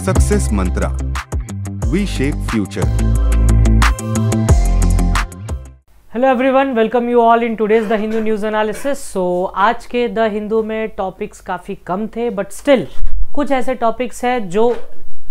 Success मंत्रा, we shape future. Hello everyone, welcome you all in today's the Hindu news analysis. So आज के the Hindu में topics काफ़ी कम थे, बट स्टिल कुछ ऐसे टॉपिक्स हैं जो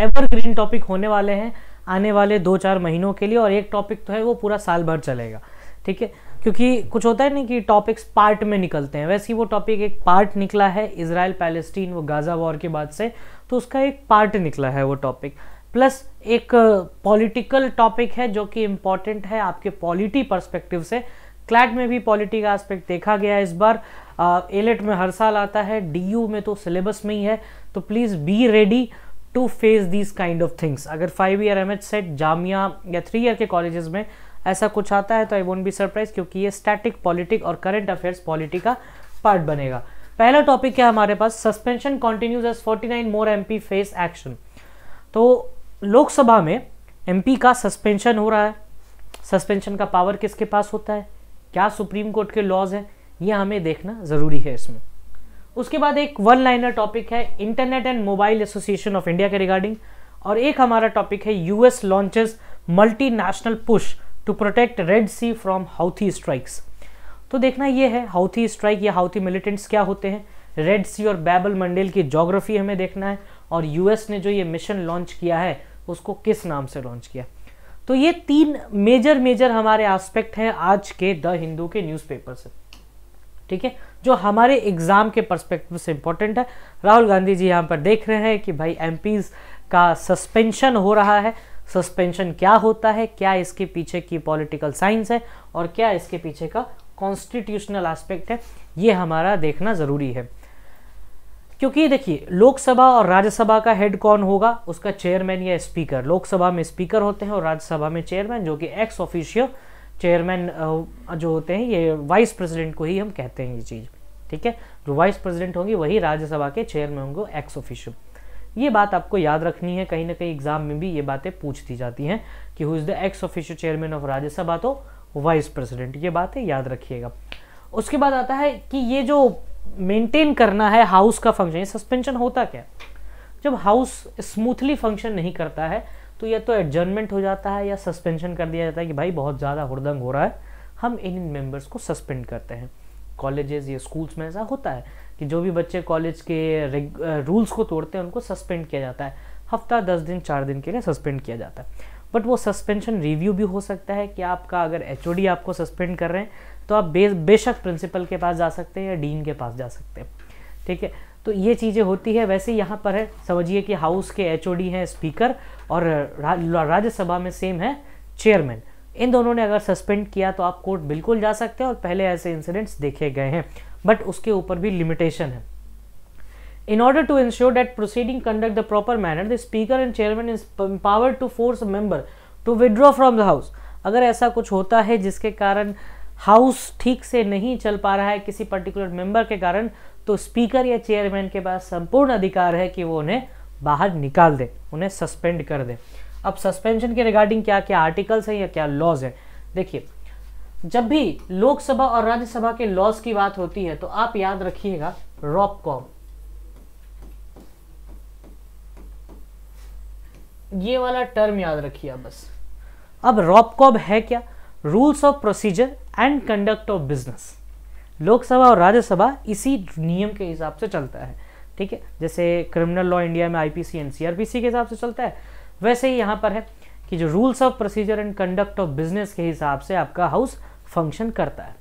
एवरग्रीन टॉपिक होने वाले हैं आने वाले 2-4 महीनों के लिए, और एक टॉपिक तो है वो पूरा साल भर चलेगा। ठीक है, क्योंकि कुछ होता है नहीं कि टॉपिक्स पार्ट में निकलते हैं, वैसे ही वो टॉपिक एक पार्ट निकला है इजराइल पैलेस्टीन वो गाज़ा वॉर के बाद से, तो उसका एक पार्ट निकला है वो टॉपिक, प्लस एक पॉलिटिकल टॉपिक है जो कि इम्पॉर्टेंट है आपके पॉलिटी पर्सपेक्टिव से। क्लैट में भी पॉलिटी का एस्पेक्ट देखा गया इस बार, एलेट में हर साल आता है, डीयू में तो सिलेबस में ही है, तो please be ready to face these kind of things. अगर 5 ईयर एमएच सेट जामिया या 3 ईयर के कॉलेजेस में ऐसा कुछ आता है तो आई वोंट बी सरप्राइज, क्योंकि ये स्टैटिक पॉलिटिक और करंट अफेयर्स पॉलिटी का पार्ट बनेगा। पहला टॉपिक है हमारे पास, सस्पेंशन कंटिन्यूज एज 49 मोर एमपी फेस एक्शन। तो लोकसभा में एमपी का सस्पेंशन हो रहा है। सस्पेंशन का पावर किसके पास होता है, क्या सुप्रीम कोर्ट के लॉज हैं, ये हमें देखना ज़रूरी है इसमें। उसके बाद एक वन लाइनर टॉपिक है internet and mobile association of India के रिगार्डिंग, और एक हमारा टॉपिक है US launches multinational push to protect Red Sea from Houthi strikes. तो देखना ये है हाउथी स्ट्राइक या हाउथी मिलिटेंट्स क्या होते हैं, रेड सी और बैबल मंडेल की ज्योग्राफी हमें देखना है, और यूएस ने जो ये मिशन लॉन्च किया है उसको किस नाम से लॉन्च किया। तो ये 3 मेजर हमारे एस्पेक्ट हैं आज के द हिंदू के न्यूज़पेपर से, ठीक है, जो हमारे एग्जाम के पर्सपेक्टिव से इंपॉर्टेंट है। राहुल गांधी जी यहाँ पर देख रहे हैं कि भाई एमपीज का सस्पेंशन हो रहा है, सस्पेंशन क्या होता है, क्या इसके पीछे की पॉलिटिकल साइंस है और क्या इसके पीछे का कॉन्स्टिट्यूशनल एस्पेक्ट है, ये हमारा देखना ज़रूरी है। क्योंकि देखिए लोकसभा और राज्यसभा का हेड कौन होगा, उसका चेयरमैन या स्पीकर। लोकसभा में स्पीकर होते हैं और राज्यसभा में चेयरमैन, जो कि एक्स ऑफिशियो चेयरमैन जो होते हैं, ये वाइस प्रेसिडेंट को ही हम कहते हैं ये चीज़, ठीक है। जो वाइस प्रेसिडेंट होंगे वही राज्यसभा के चेयरमैन होंगे, एक्स ऑफिशियो। ये बात आपको याद रखनी है, कहीं ना कहीं एग्जाम में भी ये बातें पूछती जाती हैं कि who is the ex officio chairman of Rajya Sabha, तो वाइस प्रेसिडेंट, ये बातें याद रखिएगा। उसके बाद आता है कि ये जो मेंटेन करना है हाउस का फंक्शन, ये सस्पेंशन होता क्या, जब हाउस स्मूथली फंक्शन नहीं करता है तो या तो एडजर्नमेंट हो जाता है या सस्पेंशन कर दिया जाता है कि भाई बहुत ज़्यादा हुड़दंग हो रहा है, हम इन मेंबर्स को सस्पेंड करते हैं। कॉलेजेस या स्कूल्स में ऐसा होता है कि जो भी बच्चे कॉलेज के रूल्स को तोड़ते हैं उनको सस्पेंड किया जाता है, हफ्ता 10 दिन 4 दिन के लिए सस्पेंड किया जाता है। बट वो सस्पेंशन रिव्यू भी हो सकता है कि आपका अगर एचओडी आपको सस्पेंड कर रहे हैं तो आप बेशक प्रिंसिपल के पास जा सकते हैं या डीन के पास जा सकते हैं, ठीक है। तो ये चीज़ें होती है। वैसे यहाँ पर है, समझिए कि हाउस के एचओडी हैं स्पीकर और राज्यसभा में सेम है चेयरमैन। इन दोनों ने अगर सस्पेंड किया तो आप कोर्ट बिल्कुल जा सकते हैं, और पहले ऐसे इंसिडेंट्स देखे गए हैं, बट उसके ऊपर भी लिमिटेशन है। In order to ensure that proceeding conduct the proper manner, the speaker and chairman is empowered to force a member to withdraw from the house। अगर ऐसा कुछ होता है जिसके कारण हाउस ठीक से नहीं चल पा रहा है किसी पर्टिकुलर मेंबर के कारण, तो स्पीकर या चेयरमैन के पास संपूर्ण अधिकार है कि वो उन्हें बाहर निकाल दे, उन्हें सस्पेंड कर दे। अब सस्पेंशन के रिगार्डिंग क्या क्या आर्टिकल्स हैं या क्या लॉज हैं, देखिए जब भी लोकसभा और राज्यसभा के लॉज की बात होती है तो आप याद रखिएगा रॉपकॉम, ये वाला टर्म याद रखिए बस। अब रॉपकॉब है क्या, rules of procedure and conduct of business. Lok Sabha और राज्यसभा इसी नियम के हिसाब से चलता है, ठीक है। जैसे क्रिमिनल लॉ इंडिया में आईपीसी एंड सीआरपीसी के हिसाब से चलता है, वैसे ही यहाँ पर है कि जो rules of procedure and conduct of business के हिसाब से आपका हाउस फंक्शन करता है।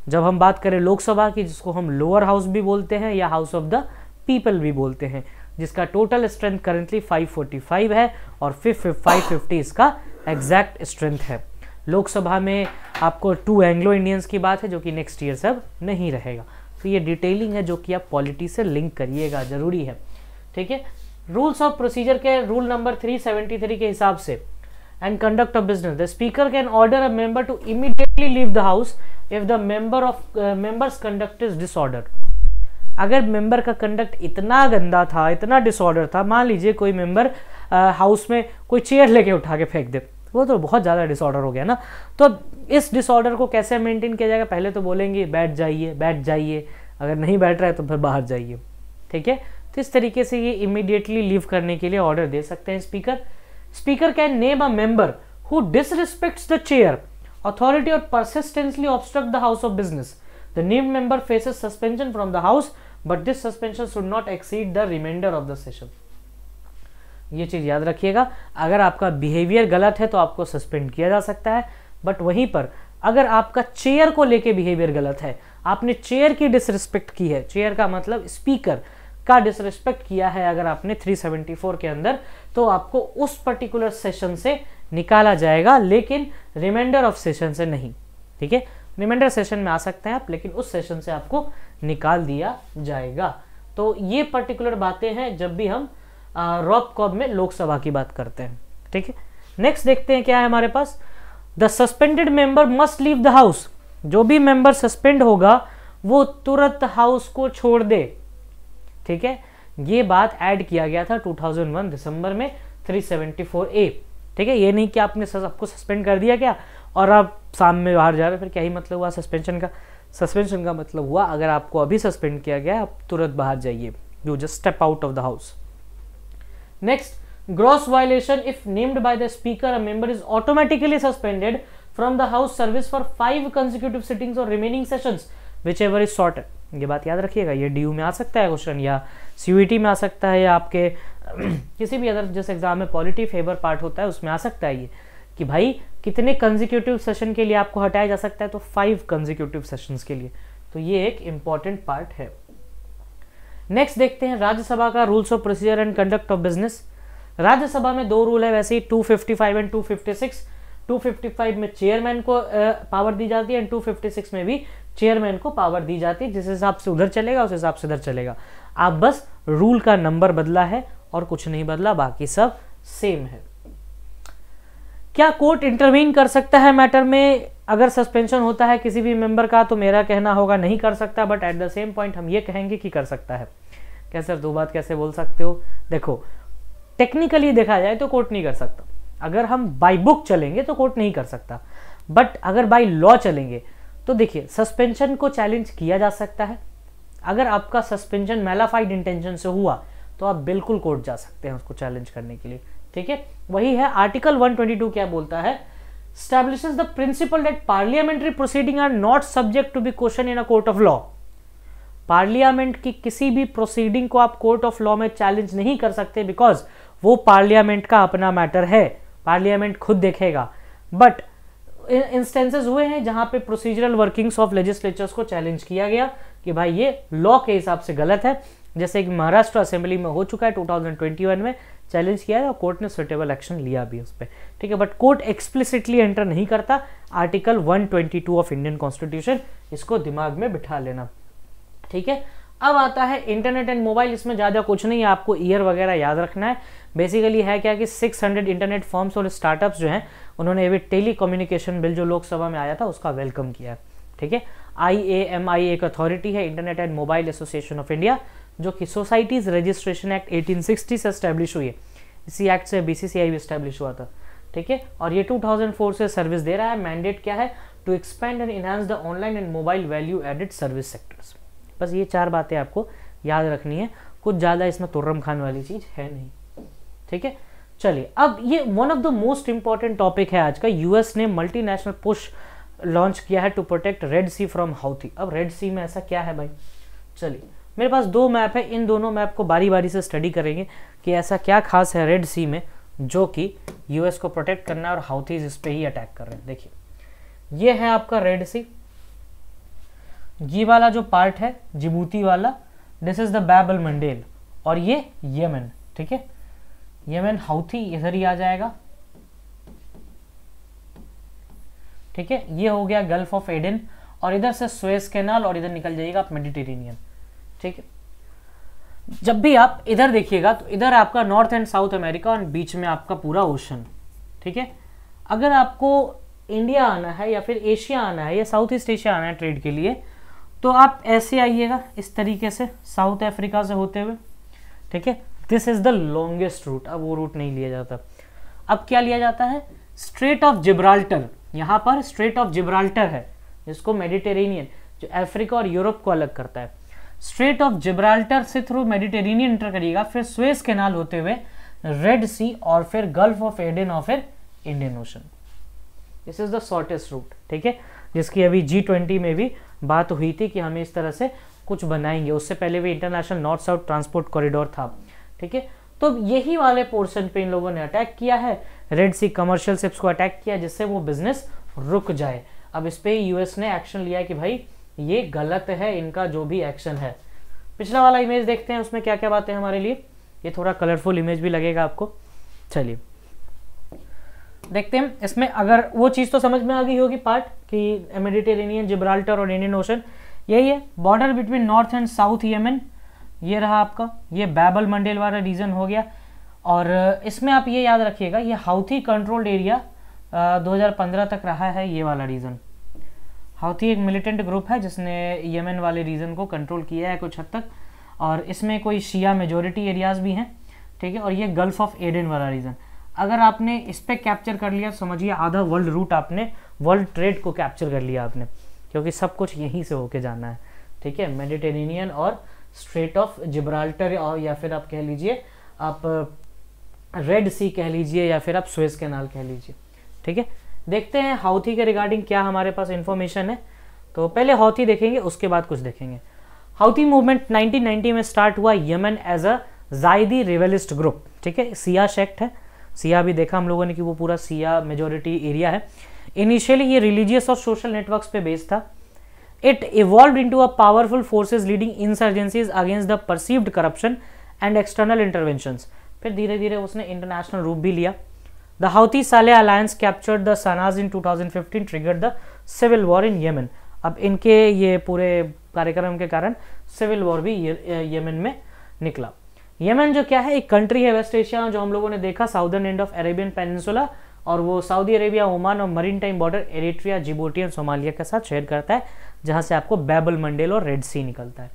जब हम बात करें लोकसभा की, जिसको हम लोअर हाउस भी बोलते हैं या हाउस ऑफ द पीपल भी बोलते हैं, जिसका टोटल स्ट्रेंथ करेंटली 545 है और 550 इसका एग्जैक्ट स्ट्रेंथ है। लोकसभा में आपको 2 एंग्लो इंडियंस की बात है जो कि नेक्स्ट ईयर सब नहीं रहेगा। तो ये डिटेलिंग है जो कि आप पॉलिटी से लिंक करिएगा, जरूरी है, ठीक है। रूल्स ऑफ प्रोसीजर के रूल नंबर 373 के हिसाब से and conduct of business, the speaker can order a member to immediately leave the house if the member's conduct is disorder. अगर मेंबर का कंडक्ट इतना गंदा था, इतना डिसऑर्डर था, मान लीजिए कोई मेंबर हाउस में कोई चेयर लेके उठा के फेंक दे, वो तो बहुत ज़्यादा डिसऑर्डर हो गया ना। तो इस डिसऑर्डर को कैसे मेंटेन किया जाएगा, पहले तो बोलेंगे बैठ जाइए बैठ जाइए, अगर नहीं बैठ रहा है तो फिर बाहर जाइए, ठीक है। तो किस तरीके से ये इमीडिएटली लीव करने के लिए ऑर्डर दे सकते हैं speaker can name a member who disrespects the chair, authority or persistently obstruct the house of business. The named member faces suspension from the house, but this suspension should not exceed the remainder of the session. ये चीज याद रखिएगा, अगर आपका behaviour गलत है तो आपको सस्पेंड किया जा सकता है, बट वहीं पर अगर आपका चेयर को लेके बिहेवियर गलत है, आपने चेयर की डिसरिस्पेक्ट की है, चेयर का मतलब स्पीकर का डिसरिस्पेक्ट किया है अगर आपने 374 के अंदर, तो आपको उस पर्टिकुलर सेशन से निकाला जाएगा, लेकिन रिमाइंडर ऑफ सेशन से नहीं। ठीक है, रिमाइंडर सेशन में आ सकते हैं आप, लेकिन उस सेशन से आपको निकाल दिया जाएगा। तो ये पर्टिकुलर बातें हैं जब भी हम रॉब कॉब में लोकसभा की बात करते हैं। ठीक है, नेक्स्ट देखते हैं क्या है हमारे पास। The suspended member must leave the house. जो भी मेंबर सस्पेंड होगा वो तुरंत हाउस को छोड़ दे। ठीक है, ये बात ऐड किया गया था 2001 दिसंबर में 374A। ठीक है, ये नहीं कि आपने सबको सस्पेंड कर दिया क्या और आप शाम में बाहर जा रहे हो, फिर क्या ही मतलब हुआ सस्पेंशन का। सस्पेंशन का मतलब हुआ अगर आपको अभी सस्पेंड किया गया आप तुरंत बाहर जाइए, you just step out of the house. Next, gross violation if named by the speaker a member is automatically suspended from the house service for 5 consecutive sittings और remaining sessions whichever is shorter. ये बात याद रखिएगा, ये DU में आ सकता है question, या सीयूईटी में आ सकता है, या आपके किसी भी अदर जिस एग्जाम में पॉलिटी फेवर पार्ट होता है उसमें आ सकता है ये कि भाई कितने कंसेक्यूटिव सेशन के लिए आपको हटाया जा सकता है, तो 5 कंसेक्यूटिव सेशंस के लिए। तो ये एक इंपॉर्टेंट पार्ट है। नेक्स्ट देखते हैं राज्यसभा का rules of procedure and conduct of business. Rajya Sabha में 2 रूल है वैसे ही, 255 एंड 256। 255 में चेयरमैन को पावर दी जाती है एंड 256 में भी चेयरमैन को पावर दी जाती है। जिस हिसाब से उधर चलेगा उस हिसाब से इधर चलेगा। आप बस रूल का नंबर बदला है और कुछ नहीं बदला, बाकी सब सेम है। क्या कोर्ट इंटरवीन कर सकता है मैटर में अगर सस्पेंशन होता है किसी भी मेंबर का? तो मेरा कहना होगा नहीं कर सकता, but at the same point हम ये कहेंगे कि कर सकता है। क्या सर, दो बात कैसे बोल सकते हो? देखो, टेक्निकली देखा जाए तो कोर्ट नहीं कर सकता। अगर हम बाय बुक चलेंगे तो कोर्ट नहीं कर सकता, बट अगर बाय लॉ चलेंगे तो देखिए सस्पेंशन को चैलेंज किया जा सकता है। अगर आपका सस्पेंशन मैलाफाइड इंटेंशन से हुआ तो आप बिल्कुल कोर्ट जा सकते हैं उसको चैलेंज करने के लिए। ठीक है, वही है आर्टिकल 122 क्या बोलता है, establishes the principle that parliamentary proceeding are not subject to be questioned in a court of law। Parliament की किसी भी प्रोसीडिंग को आप कोर्ट ऑफ लॉ में चैलेंज नहीं कर सकते, बिकॉज वो पार्लियामेंट का अपना मैटर है, पार्लियामेंट खुद देखेगा। बट इंस्टेंसेस हुए हैं जहां पे प्रोसीजरल वर्किंग्स ऑफ लेजिस्लेचर्स को चैलेंज किया गया कि भाई ये लॉ के हिसाब से गलत है, जैसे कि महाराष्ट्र असेंबली में हो चुका है 2021 में, चैलेंज किया है और कोर्ट ने सुटेबल एक्शन लिया भी उस पर। ठीक है, बट कोर्ट एक्सप्लिसिटली एंटर नहीं करता। आर्टिकल 122 ऑफ इंडियन कॉन्स्टिट्यूशन, इसको दिमाग में बिठा लेना। ठीक है, अब आता है इंटरनेट एंड मोबाइल। इसमें ज़्यादा कुछ नहीं है, आपको ईयर वगैरह याद रखना है। बेसिकली है क्या कि 600 इंटरनेट फर्म्स और स्टार्टअप्स जो हैं उन्होंने अभी टेली कम्युनिकेशन बिल जो लोकसभा में आया था उसका वेलकम किया। ठीक है, IAMI एक अथॉरिटी है, internet and mobile association of India, जो कि सोसाइटीज रजिस्ट्रेशन एक्ट 1860 से एस्टेब्लिश हुई है। इसी एक्ट से BCCI भी एस्टेब्लिश हुआ था। ठीक है, और ये 2004 से सर्विस दे रहा है। मैंडेट क्या है, to expand and enhance the online and mobile value added service sectors. बस ये 4 बातें आपको याद रखनी है, कुछ ज़्यादा इसमें तुर्रम खान वाली चीज़ है नहीं। ठीक है, चलिए अब ये one of the most important topic है आज का। यूएस ने मल्टीनेशनल पुश लॉन्च किया है to protect Red Sea from Houthi. अब रेड सी में ऐसा क्या है भाई? चलिए, मेरे पास 2 मैप है, इन दोनों मैप को बारी बारी से स्टडी करेंगे कि ऐसा क्या खास है रेड सी में जो कि यूएस को प्रोटेक्ट करना है और हाउथीज इस पे ही अटैक कर रहे हैं। देखिए, ये है आपका रेड सी, ये वाला जो पार्ट है जिबूती वाला, this is the Bab al Mandeb, और ये यमन। ठीक है, यमन हाउथी इधर ही आ जाएगा। ठीक है, ये हो गया गल्फ ऑफ एडन, और इधर से सुएज कैनाल, और इधर निकल जाइएगा आप मेडिटेरेनियन। ठीक है, जब भी आप इधर देखिएगा तो इधर आपका नॉर्थ एंड साउथ अमेरिका और बीच में आपका पूरा ओशन। ठीक है, अगर आपको इंडिया आना है या फिर एशिया आना है या साउथ ईस्ट एशिया आना है ट्रेड के लिए, तो आप ऐसे आइएगा इस तरीके से साउथ अफ्रीका से होते हुए। ठीक है, this is the longest route. अब वो रूट नहीं लिया जाता, अब क्या लिया जाता है, स्ट्रेट ऑफ जिब्राल्टर। यहाँ पर स्ट्रेट ऑफ जिब्राल्टर है जिसको मेडिटेरेनियन, जो अफ्रीका और यूरोप को अलग करता है। स्ट्रेट ऑफ जिब्राल्टर से थ्रू मेडिटेरेनियन एंटर करिएगा, फिर स्वेज कैनाल होते हुए रेड सी और फिर गल्फ ऑफ एडन और फिर Indian ocean. This is the shortest route, ठीक है, जिसकी अभी G20 में भी बात हुई थी कि हमें इस तरह से कुछ बनाएंगे। उससे पहले भी international north south transport corridor था, ठीक है। तो यही वाले पोर्शन पे इन लोगों ने अटैक किया है, रेड सी कमर्शियल शिप्स को अटैक किया, जिससे वो बिजनेस रुक जाए। अब इस पे यूएस ने एक्शन लिया कि भाई ये गलत है, इनका जो भी एक्शन है। पिछला वाला इमेज देखते हैं, उसमें क्या क्या बातें हमारे लिए, ये थोड़ा कलरफुल इमेज भी लगेगा आपको। चलिए देखते हैं इसमें, अगर वो चीज़ तो समझ में आ गई होगी पार्ट कि मेडिटेरेनियन, जिब्राल्टर और इंडियन ओशन यही है। Border between north and south Yemen, ये रहा आपका, ये बैबल मंडेल वाला रीजन हो गया। और इसमें आप ये याद रखिएगा, ये हाउथी कंट्रोल्ड एरिया 2015 तक रहा है ये वाला रीजन। हाउथी एक मिलिटेंट ग्रुप है जिसने यमन वाले रीजन को कंट्रोल किया है कुछ हद तक, और इसमें कोई शिया मेजोरिटी एरियाज भी हैं, ठीक है। और ये गल्फ ऑफ एडन वाला रीजन, अगर आपने इस पे कैप्चर कर लिया समझिए आधा वर्ल्ड रूट आपने, वर्ल्ड ट्रेड को कैप्चर कर लिया आपने, क्योंकि सब कुछ यहीं से होके जाना है, ठीक है। मेडिटेरेनियन और स्ट्रेट ऑफ जिब्राल्टर, और या फिर आप कह लीजिए आप रेड सी कह लीजिए, या फिर आप स्वेज कैनाल कह लीजिए, ठीक है। देखते हैं हाउथी के रिगार्डिंग क्या हमारे पास इंफॉर्मेशन है। तो पहले हाउथी देखेंगे, उसके बाद कुछ देखेंगे। हाउथी मूवमेंट 1990 में स्टार्ट हुआ यमन एज अ जायदी रिबेलिस्ट ग्रुप, ठीक है। सिया सेक्ट है, सिया भी देखा हम लोगों ने कि वो पूरा सिया मेजोरिटी एरिया है। इनिशियली ये रिलीजियस और सोशल नेटवर्क्स पे बेस्ड था। It evolved into a powerful forces leading insurgencies against the perceived corruption and external interventions. फिर धीरे धीरे उसने इंटरनेशनल रूप भी लिया। The Houthi Saleh alliance captured the Sanaa's in 2015, triggered the civil war in Yemen. अब इनके ये पूरे कार्यक्रम के कारण सिविल वॉर भी यमन में निकला। यमन जो क्या है, एक कंट्री है वेस्ट एशिया, जो हम लोगों ने देखा southern end of Arabian peninsula, और वो सऊदी अरेबिया, ओमान और marine time border Eritrea, Djibouti और सोमालिया के साथ शेयर करता है, जहां से आपको बैबल मंडेल और रेड सी निकलता है,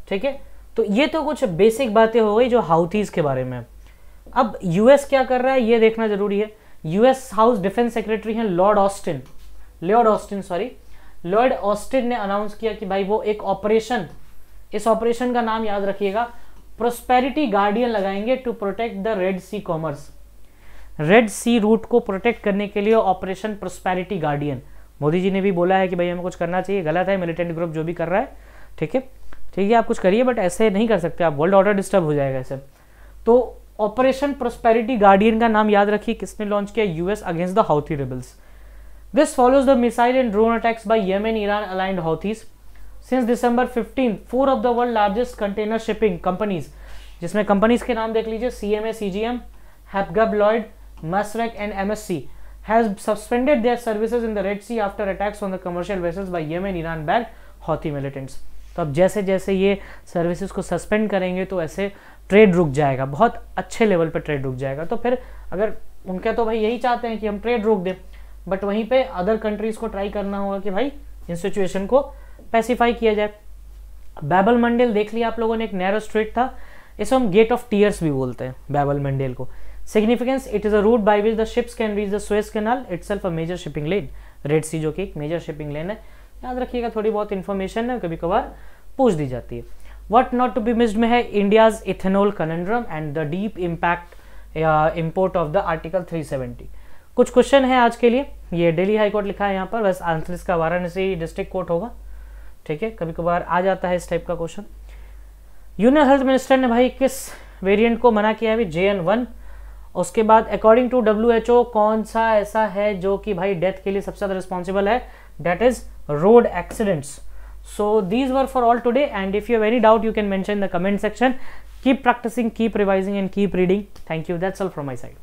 ठीक है। तो ये तो कुछ बेसिक बातें हो गई जो हाउथीज के बारे में। अब यूएस क्या कर रहा है ये देखना जरूरी है। यूएस हाउस डिफेंस सेक्रेटरी हैं लॉर्ड ऑस्टिन ने अनाउंस किया कि भाई वो एक ऑपरेशन, इस ऑपरेशन का नाम याद रखिएगा, प्रोस्पेरिटी गार्डियन लगाएंगे to protect the Red Sea commerce. Red Sea route को प्रोटेक्ट करने के लिए operation Prosperity Guardian. Modi ji ने भी बोला है कि भाई हमें कुछ करना चाहिए, गलत है मिलिटेंट ग्रुप जो भी कर रहा है, ठीक है, ठीक है, आप कुछ करिए बट ऐसे नहीं कर सकते आप, वर्ल्ड ऑर्डर डिस्टर्ब हो जाएगा ऐसे। तो ऑपरेशन प्रोस्पेरिटी गार्डियन का नाम याद रखिए, किसने लॉन्च किया, US against the Houthi rebels. This follows the missile and drone attacks by Yemen, Iran aligned Houthis. Since December 15, 4 of the world largest container shipping companies, जिसमें कंपनीज के नाम देख लीजिए, CMA CGM, Hapag Lloyd, Maersk and MSC, has suspended their services in the Red Sea after attacks on the commercial vessels by Yemen, Iran backed Houthi militants। तो अब जैसे जैसे ये सर्विसेज को सस्पेंड करेंगे तो ऐसे ट्रेड रुक जाएगा, बहुत अच्छे लेवल पे ट्रेड रुक जाएगा। तो फिर अगर उनके तो भाई यही चाहते हैं कि हम ट्रेड रोक दें, बट वहीं पे अदर कंट्रीज को ट्राई करना होगा कि भाई इन सिचुएशन को पैसिफाई किया जाए। बैबल मंडेल देख लिया आप लोगों ने, एक नैरो स्ट्रेट था, इसे हम गेट ऑफ टीयर्स भी बोलते हैं बैबल मंडेल को। Significance, it is a route by which the ships can reach the Suez canal, itself a major shipping lane. Red sea जो कि एक मेजर शिपिंग लेन है, याद रखिएगा, थोड़ी बहुत इंफॉर्मेशन है, कभी कभार पूछ दी जाती है। What not to be missed में है India's ethanol conundrum and the deep impact import of the article 370। कुछ क्वेश्चन है आज के लिए, ये दिल्ली हाई कोर्ट लिखा है यहाँ पर, बस आंसर इसका वाराणसी डिस्ट्रिक्ट कोर्ट होगा, ठीक है, कभी कभार आ जाता है इस टाइप का क्वेश्चन। यूनियन हेल्थ मिनिस्टर ने भाई किस वेरिएंट को मना किया है, JN1। उसके बाद अकॉर्डिंग टू WHO कौन सा ऐसा है जो कि भाई डेथ के लिए सबसे ज्यादा रिस्पॉन्सिबल है, that is road accidents. So these were for all today, and if you have any doubt you can mention in the comment section. Keep practising, keep revising and keep reading. Thank you, that's all from my side.